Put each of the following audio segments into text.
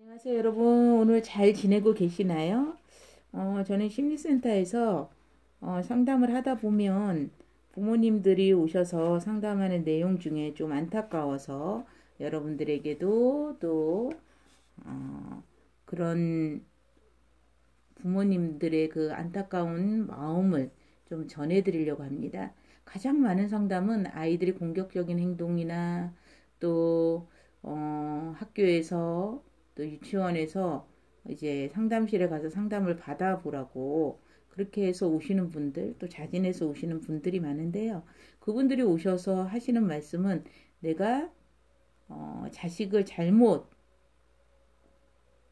안녕하세요, 여러분. 오늘 잘 지내고 계시나요? 저는 심리센터에서 상담을 하다 보면 부모님들이 오셔서 상담하는 내용 중에 좀 안타까워서 여러분들에게도 또 그런 부모님들의 그 안타까운 마음을 좀 전해드리려고 합니다. 가장 많은 상담은 아이들이 공격적인 행동이나 또 학교에서 또 유치원에서 이제 상담실에 가서 상담을 받아보라고 그렇게 해서 오시는 분들, 또 자진해서 오시는 분들이 많은데요. 그분들이 오셔서 하시는 말씀은 내가 자식을 잘못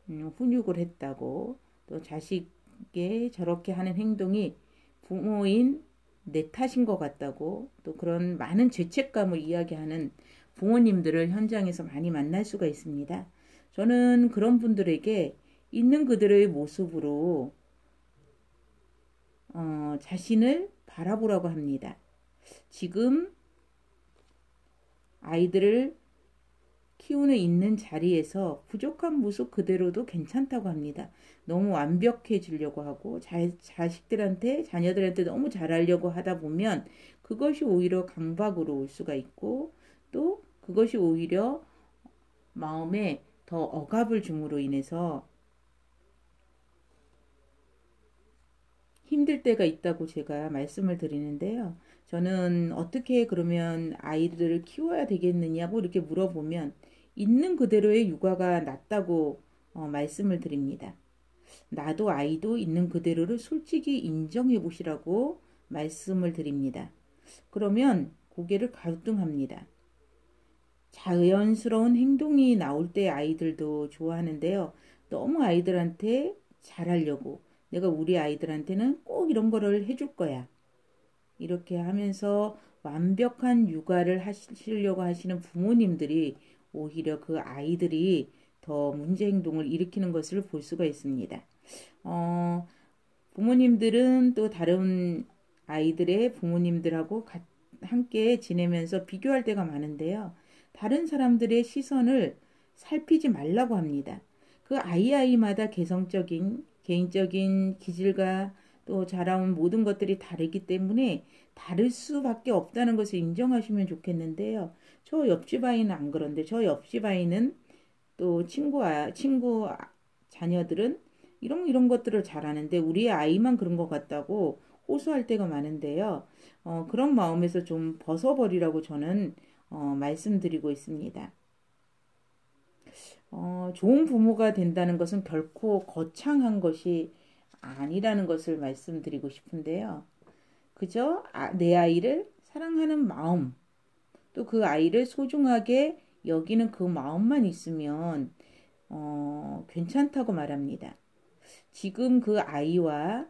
훈육을 했다고, 또 자식의 저렇게 하는 행동이 부모인 내 탓인 것 같다고, 또 그런 많은 죄책감을 이야기하는 부모님들을 현장에서 많이 만날 수가 있습니다. 저는 그런 분들에게 있는 그들의 모습으로 자신을 바라보라고 합니다. 지금 아이들을 키우는 있는 자리에서 부족한 모습 그대로도 괜찮다고 합니다. 너무 완벽해지려고 하고 자식들한테 자녀들한테 너무 잘하려고 하다 보면 그것이 오히려 강박으로 올 수가 있고, 또 그것이 오히려 마음에 더 억압을 줌으로 인해서 힘들 때가 있다고 제가 말씀을 드리는데요. 저는 어떻게 그러면 아이들을 키워야 되겠느냐고 이렇게 물어보면 있는 그대로의 육아가 낫다고 말씀을 드립니다. 나도 아이도 있는 그대로를 솔직히 인정해 보시라고 말씀을 드립니다. 그러면 고개를 갸우뚱합니다. 자연스러운 행동이 나올 때 아이들도 좋아하는데요. 너무 아이들한테 잘하려고 내가 우리 아이들한테는 꼭 이런 거를 해줄 거야, 이렇게 하면서 완벽한 육아를 하시려고 하시는 부모님들이 오히려 그 아이들이 더 문제 행동을 일으키는 것을 볼 수가 있습니다. 어, 부모님들은 또 다른 아이들의 부모님들하고 함께 지내면서 비교할 때가 많은데요. 다른 사람들의 시선을 살피지 말라고 합니다. 그 아이마다 개성적인, 개인적인 기질과 또 자라온 모든 것들이 다르기 때문에 다를 수밖에 없다는 것을 인정하시면 좋겠는데요. 저 옆집 아이는 안 그런데 저 옆집 아이는 또 친구 자녀들은 이런 것들을 잘하는데 우리 아이만 그런 것 같다고 호소할 때가 많은데요. 그런 마음에서 좀 벗어버리라고 저는 말씀드리고 있습니다. 좋은 부모가 된다는 것은 결코 거창한 것이 아니라는 것을 말씀드리고 싶은데요. 그저 내 아이를 사랑하는 마음, 또 그 아이를 소중하게 여기는 그 마음만 있으면 괜찮다고 말합니다. 지금 그 아이와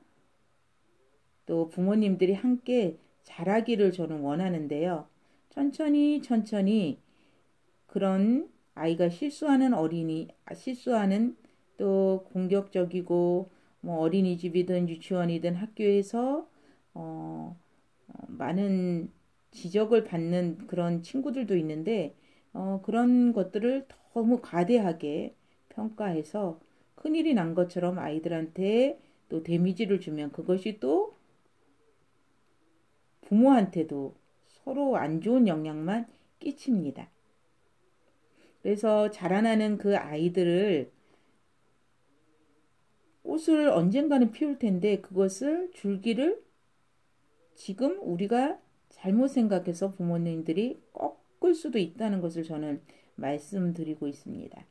또 부모님들이 함께 자라기를 저는 원하는데요. 천천히 천천히 그런 아이가 실수하는 또 공격적이고 뭐 어린이집이든 유치원이든 학교에서 많은 지적을 받는 그런 친구들도 있는데 그런 것들을 너무 과대하게 평가해서 큰일이 난 것처럼 아이들한테 또 데미지를 주면 그것이 또 부모한테도 서로 안 좋은 영향만 끼칩니다. 그래서 자라나는 그 아이들을 꽃을 언젠가는 피울 텐데 그것을 줄기를 지금 우리가 잘못 생각해서 부모님들이 꺾을 수도 있다는 것을 저는 말씀드리고 있습니다.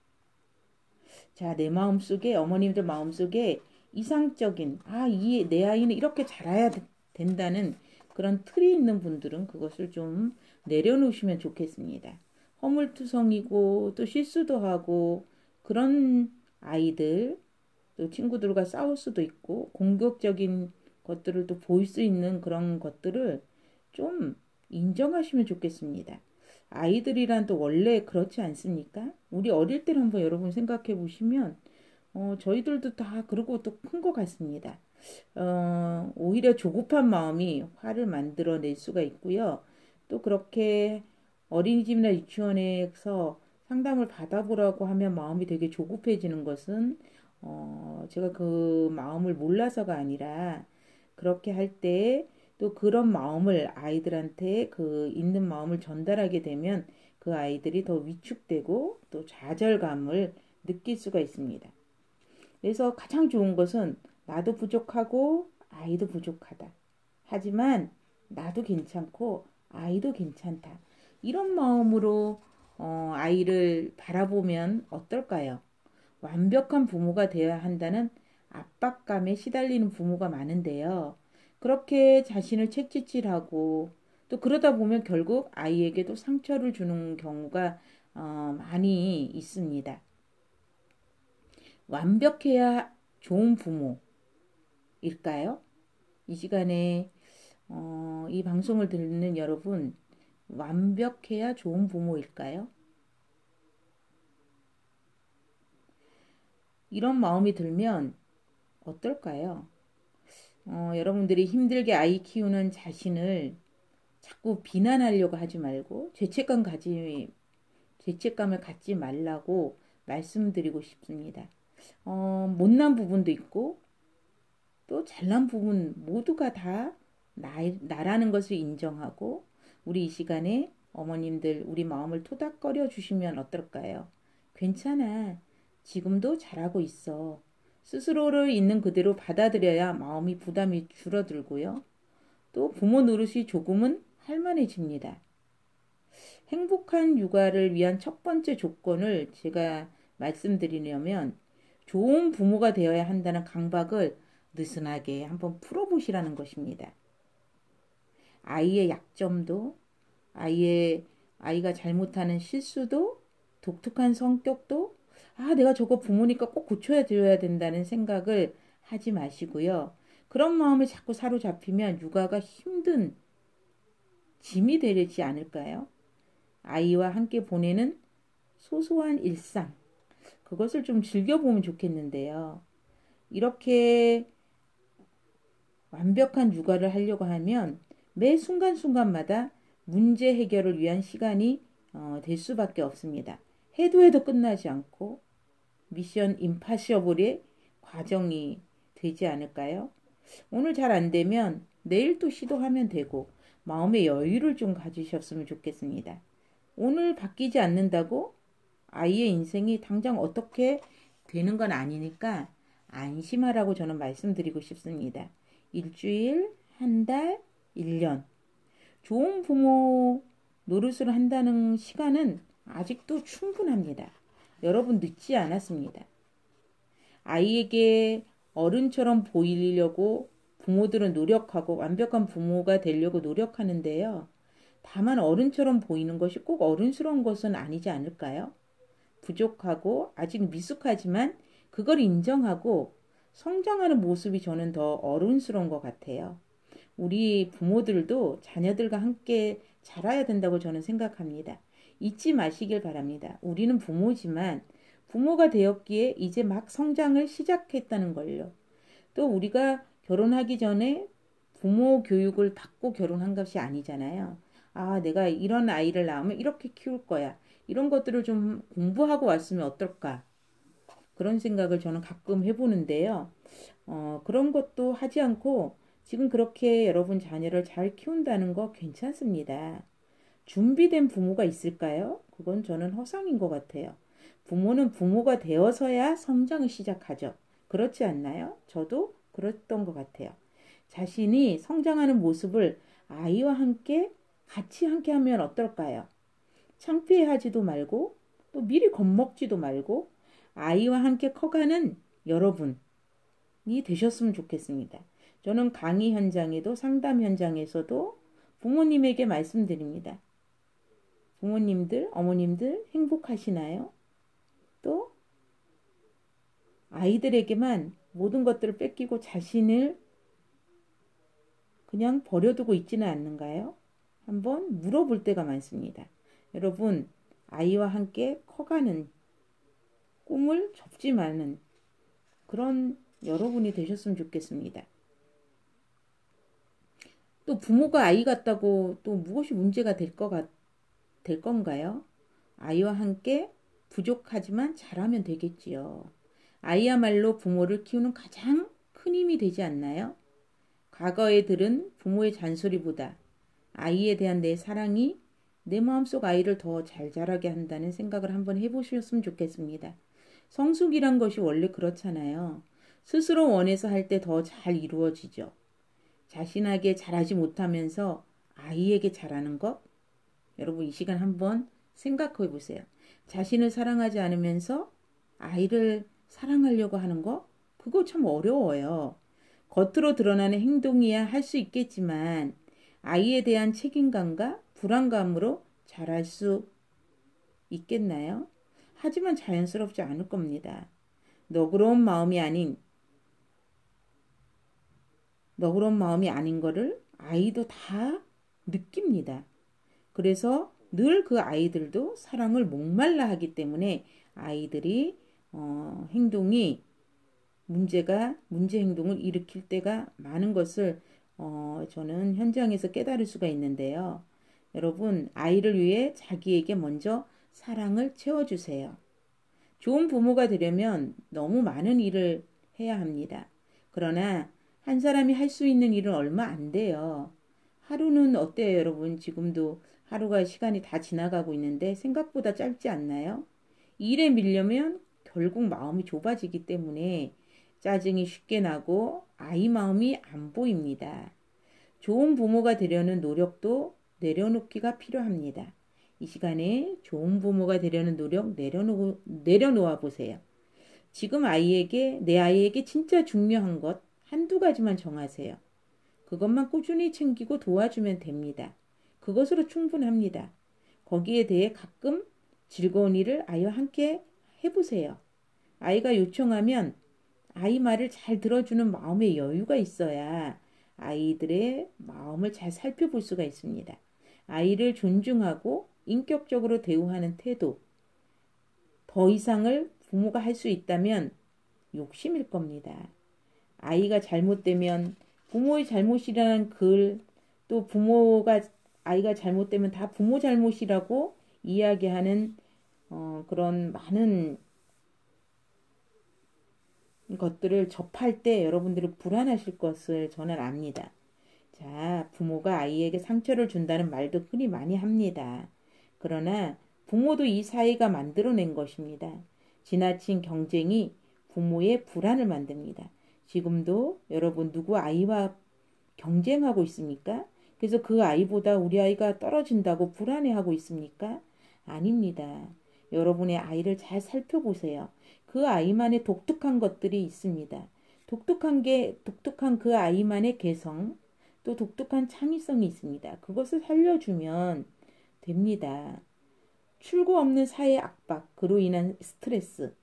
자, 내 마음속에, 어머님들 마음속에 이상적인, 내 아이는 이렇게 자라야 된다는 그런 틀이 있는 분들은 그것을 좀 내려놓으시면 좋겠습니다. 허물투성이고 또 실수도 하고 그런 아이들, 또 친구들과 싸울 수도 있고 공격적인 것들을 또 보일 수 있는 그런 것들을 좀 인정하시면 좋겠습니다. 아이들이란 또 원래 그렇지 않습니까? 우리 어릴 때를 한번 여러분 생각해 보시면 저희들도 다 그러고 또 큰 것 같습니다. 오히려 조급한 마음이 화를 만들어낼 수가 있고요. 또 그렇게 어린이집이나 유치원에서 상담을 받아보라고 하면 마음이 되게 조급해지는 것은 제가 그 마음을 몰라서가 아니라 그렇게 할 때 또 그런 마음을 아이들한테 그 있는 마음을 전달하게 되면 그 아이들이 더 위축되고 또 좌절감을 느낄 수가 있습니다. 그래서 가장 좋은 것은 나도 부족하고 아이도 부족하다. 하지만 나도 괜찮고 아이도 괜찮다. 이런 마음으로 아이를 바라보면 어떨까요? 완벽한 부모가 되어야 한다는 압박감에 시달리는 부모가 많은데요. 그렇게 자신을 채찍질하고 또 그러다 보면 결국 아이에게도 상처를 주는 경우가 많이 있습니다. 완벽해야 좋은 부모일까요? 이 시간에 이 방송을 듣는 여러분, 완벽해야 좋은 부모일까요? 이런 마음이 들면 어떨까요? 여러분들이 힘들게 아이 키우는 자신을 자꾸 비난하려고 하지 말고 죄책감을 갖지 말라고 말씀드리고 싶습니다. 못난 부분도 있고 또 잘난 부분 모두가 다 나라는 것을 인정하고 우리 이 시간에 어머님들 우리 마음을 토닥거려 주시면 어떨까요? 괜찮아. 지금도 잘하고 있어. 스스로를 있는 그대로 받아들여야 마음이 부담이 줄어들고요. 또 부모 노릇이 조금은 할만해집니다. 행복한 육아를 위한 첫 번째 조건을 제가 말씀드리려면 좋은 부모가 되어야 한다는 강박을 느슨하게 한번 풀어보시라는 것입니다. 아이의 약점도, 아이가 잘못하는 실수도, 독특한 성격도, 내가 저거 부모니까 꼭 고쳐야 드려야 된다는 생각을 하지 마시고요. 그런 마음을 자꾸 사로잡히면 육아가 힘든 짐이 되지 않을까요? 아이와 함께 보내는 소소한 일상, 그것을 좀 즐겨보면 좋겠는데요. 이렇게 완벽한 육아를 하려고 하면 매 순간순간마다 문제 해결을 위한 시간이 될 수밖에 없습니다. 해도 끝나지 않고 미션 임파서블의 과정이 되지 않을까요? 오늘 잘 안 되면 내일 또 시도하면 되고 마음의 여유를 좀 가지셨으면 좋겠습니다. 오늘 바뀌지 않는다고 아이의 인생이 당장 어떻게 되는 건 아니니까 안심하라고 저는 말씀드리고 싶습니다. 일주일, 한 달, 1년. 좋은 부모 노릇을 한다는 시간은 아직도 충분합니다. 여러분 늦지 않았습니다. 아이에게 어른처럼 보이려고 부모들은 노력하고 완벽한 부모가 되려고 노력하는데요. 다만 어른처럼 보이는 것이 꼭 어른스러운 것은 아니지 않을까요? 부족하고 아직 미숙하지만 그걸 인정하고 성장하는 모습이 저는 더 어른스러운 것 같아요. 우리 부모들도 자녀들과 함께 자라야 된다고 저는 생각합니다. 잊지 마시길 바랍니다. 우리는 부모지만 부모가 되었기에 이제 막 성장을 시작했다는 걸요. 또 우리가 결혼하기 전에 부모 교육을 받고 결혼한 것이 아니잖아요. 내가 이런 아이를 낳으면 이렇게 키울 거야. 이런 것들을 좀 공부하고 왔으면 어떨까? 그런 생각을 저는 가끔 해보는데요. 그런 것도 하지 않고 지금 그렇게 여러분 자녀를 잘 키운다는 거 괜찮습니다. 준비된 부모가 있을까요? 그건 저는 허상인 것 같아요. 부모는 부모가 되어서야 성장을 시작하죠. 그렇지 않나요? 저도 그랬던 것 같아요. 자신이 성장하는 모습을 아이와 함께 같이 함께 하면 어떨까요? 창피해하지도 말고 또 미리 겁먹지도 말고 아이와 함께 커가는 여러분이 되셨으면 좋겠습니다. 저는 강의 현장에도 상담 현장에서도 부모님에게 말씀드립니다. 부모님들, 어머님들 행복하시나요? 또 아이들에게만 모든 것들을 뺏기고 자신을 그냥 버려두고 있지는 않는가요? 한번 물어볼 때가 많습니다. 여러분, 아이와 함께 커가는 꿈을 접지 마는 그런 여러분이 되셨으면 좋겠습니다. 또 부모가 아이 같다고 또 무엇이 문제가 될 건가요? 아이와 함께 부족하지만 잘하면 되겠지요. 아이야말로 부모를 키우는 가장 큰 힘이 되지 않나요? 과거에 들은 부모의 잔소리보다 아이에 대한 내 사랑이 내 마음속 아이를 더 잘 자라게 한다는 생각을 한번 해보셨으면 좋겠습니다. 성숙이란 것이 원래 그렇잖아요. 스스로 원해서 할 때 더 잘 이루어지죠. 자신에게 잘하지 못하면서 아이에게 잘하는 것? 여러분 이 시간 한번 생각해 보세요. 자신을 사랑하지 않으면서 아이를 사랑하려고 하는 거? 그거 참 어려워요. 겉으로 드러나는 행동이야 할 수 있겠지만 아이에 대한 책임감과 불안감으로 잘할 수 있겠나요? 하지만 자연스럽지 않을 겁니다. 너그러운 마음이 아닌 거를 아이도 다 느낍니다. 그래서 늘 그 아이들도 사랑을 목말라 하기 때문에 아이들이 행동이 문제 행동을 일으킬 때가 많은 것을 저는 현장에서 깨달을 수가 있는데요. 여러분, 아이를 위해 자기에게 먼저 사랑을 채워주세요. 좋은 부모가 되려면 너무 많은 일을 해야 합니다. 그러나 한 사람이 할 수 있는 일은 얼마 안 돼요. 하루는 어때요, 여러분? 지금도 하루가 시간이 다 지나가고 있는데 생각보다 짧지 않나요? 일에 밀려면 결국 마음이 좁아지기 때문에 짜증이 쉽게 나고 아이 마음이 안 보입니다. 좋은 부모가 되려는 노력도 내려놓기가 필요합니다. 이 시간에 좋은 부모가 되려는 노력 내려놓아 보세요. 지금 내 아이에게 진짜 중요한 것 한두 가지만 정하세요. 그것만 꾸준히 챙기고 도와주면 됩니다. 그것으로 충분합니다. 거기에 대해 가끔 즐거운 일을 아이와 함께 해보세요. 아이가 요청하면 아이 말을 잘 들어주는 마음의 여유가 있어야 아이들의 마음을 잘 살펴볼 수가 있습니다. 아이를 존중하고 인격적으로 대우하는 태도, 더 이상을 부모가 할 수 있다면 욕심일 겁니다. 아이가 잘못되면 부모의 잘못이라는 글, 또 아이가 잘못되면 다 부모 잘못이라고 이야기하는 그런 많은 것들을 접할 때 여러분들은 불안하실 것을 저는 압니다. 자, 부모가 아이에게 상처를 준다는 말도 흔히 많이 합니다. 그러나 부모도 이 사회가 만들어낸 것입니다. 지나친 경쟁이 부모의 불안을 만듭니다. 지금도 여러분 누구 아이와 경쟁하고 있습니까? 그래서 그 아이보다 우리 아이가 떨어진다고 불안해하고 있습니까? 아닙니다. 여러분의 아이를 잘 살펴보세요. 그 아이만의 독특한 것들이 있습니다. 독특한 그 아이만의 개성, 또 독특한 창의성이 있습니다. 그것을 살려주면 됩니다. 출구 없는 사회 압박, 그로 인한 스트레스,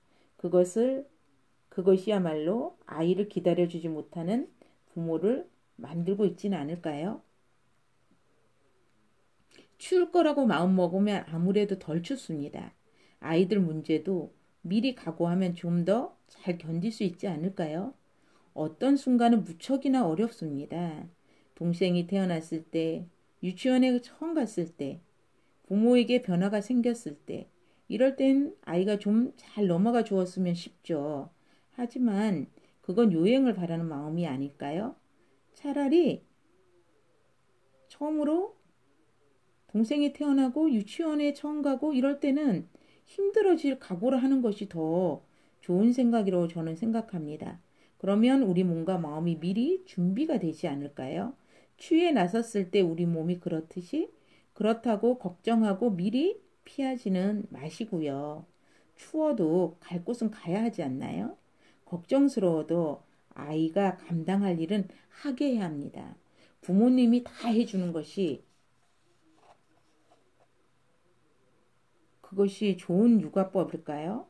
그것이야말로 아이를 기다려주지 못하는 부모를 만들고 있지는 않을까요? 추울 거라고 마음먹으면 아무래도 덜 춥습니다. 아이들 문제도 미리 각오하면 좀 더 잘 견딜 수 있지 않을까요? 어떤 순간은 무척이나 어렵습니다. 동생이 태어났을 때, 유치원에 처음 갔을 때, 부모에게 변화가 생겼을 때, 이럴 땐 아이가 좀 잘 넘어가 주었으면 싶죠. 하지만 그건 요행을 바라는 마음이 아닐까요? 차라리 처음으로 동생이 태어나고 유치원에 처음 가고 이럴 때는 힘들어질 각오를 하는 것이 더 좋은 생각이라고 저는 생각합니다. 그러면 우리 몸과 마음이 미리 준비가 되지 않을까요? 추위에 나섰을 때 우리 몸이 그렇다고 걱정하고 미리 피하지는 마시고요. 추워도 갈 곳은 가야 하지 않나요? 걱정스러워도 아이가 감당할 일은 하게 해야 합니다. 부모님이 다 해주는 그것이 좋은 육아법일까요?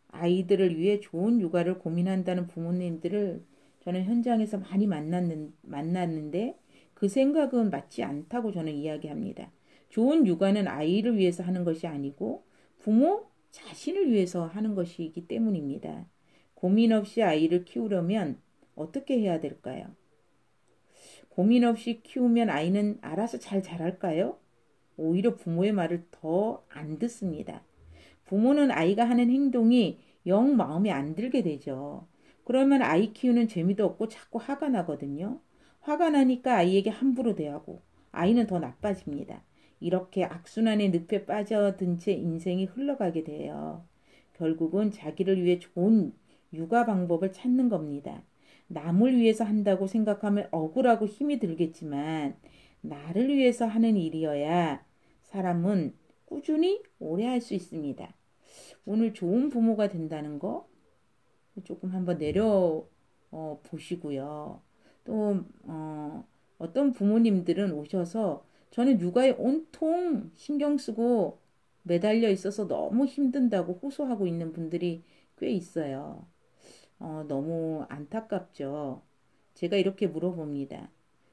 아이들을 위해 좋은 육아를 고민한다는 부모님들을 저는 현장에서 많이 만났는데 그 생각은 맞지 않다고 저는 이야기합니다. 좋은 육아는 아이를 위해서 하는 것이 아니고 부모 자신을 위해서 하는 것이기 때문입니다. 고민 없이 아이를 키우려면 어떻게 해야 될까요? 고민 없이 키우면 아이는 알아서 잘 자랄까요? 오히려 부모의 말을 더 안 듣습니다. 부모는 아이가 하는 행동이 영 마음에 안 들게 되죠. 그러면 아이 키우는 재미도 없고 자꾸 화가 나거든요. 화가 나니까 아이에게 함부로 대하고 아이는 더 나빠집니다. 이렇게 악순환의 늪에 빠져든 채 인생이 흘러가게 돼요. 결국은 자기를 위해 좋은 육아 방법을 찾는 겁니다. 남을 위해서 한다고 생각하면 억울하고 힘이 들겠지만 나를 위해서 하는 일이어야 사람은 꾸준히 오래 할 수 있습니다. 오늘 좋은 부모가 된다는 거 조금 한번 보시고요. 또 어떤 부모님들은 오셔서 저는 육아에 온통 신경 쓰고 매달려 있어서 너무 힘든다고 호소하고 있는 분들이 꽤 있어요. 너무 안타깝죠. 제가 이렇게 물어봅니다.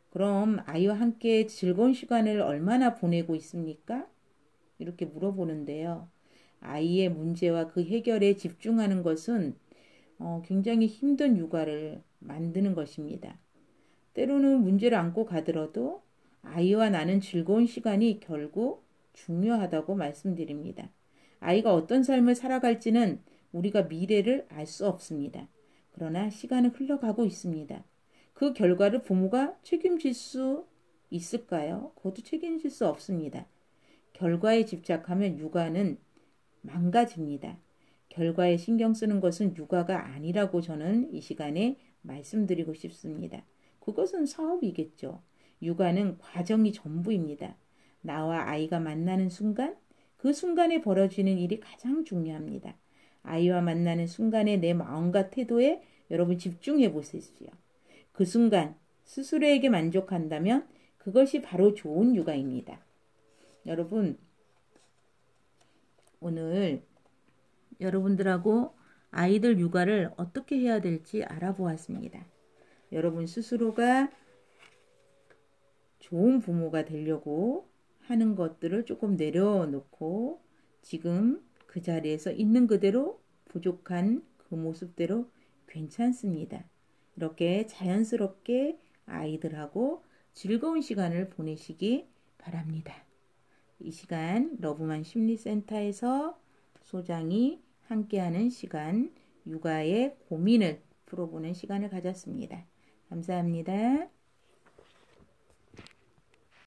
그럼 아이와 함께 즐거운 시간을 얼마나 보내고 있습니까? 이렇게 물어보는데요. 아이의 문제와 그 해결에 집중하는 것은 굉장히 힘든 육아를 만드는 것입니다. 때로는 문제를 안고 가더라도 아이와 나는 즐거운 시간이 결국 중요하다고 말씀드립니다. 아이가 어떤 삶을 살아갈지는 우리가 미래를 알 수 없습니다. 그러나 시간은 흘러가고 있습니다. 그 결과를 부모가 책임질 수 있을까요? 그것도 책임질 수 없습니다. 결과에 집착하면 육아는 망가집니다. 결과에 신경 쓰는 것은 육아가 아니라고 저는 이 시간에 말씀드리고 싶습니다. 그것은 사업이겠죠. 육아는 과정이 전부입니다. 나와 아이가 만나는 순간, 그 순간에 벌어지는 일이 가장 중요합니다. 아이와 만나는 순간에 내 마음과 태도에 여러분 집중해 보십시오. 그 순간 스스로에게 만족한다면 그것이 바로 좋은 육아입니다. 여러분, 오늘 여러분들하고 아이들 육아를 어떻게 해야 될지 알아보았습니다. 여러분 스스로가 좋은 부모가 되려고 하는 것들을 조금 내려놓고 지금 그 자리에서 있는 그대로 부족한 그 모습대로 괜찮습니다. 이렇게 자연스럽게 아이들하고 즐거운 시간을 보내시기 바랍니다. 이 시간 러브만 심리센터에서 소장이 함께하는 시간, 육아의 고민을 풀어보는 시간을 가졌습니다. 감사합니다.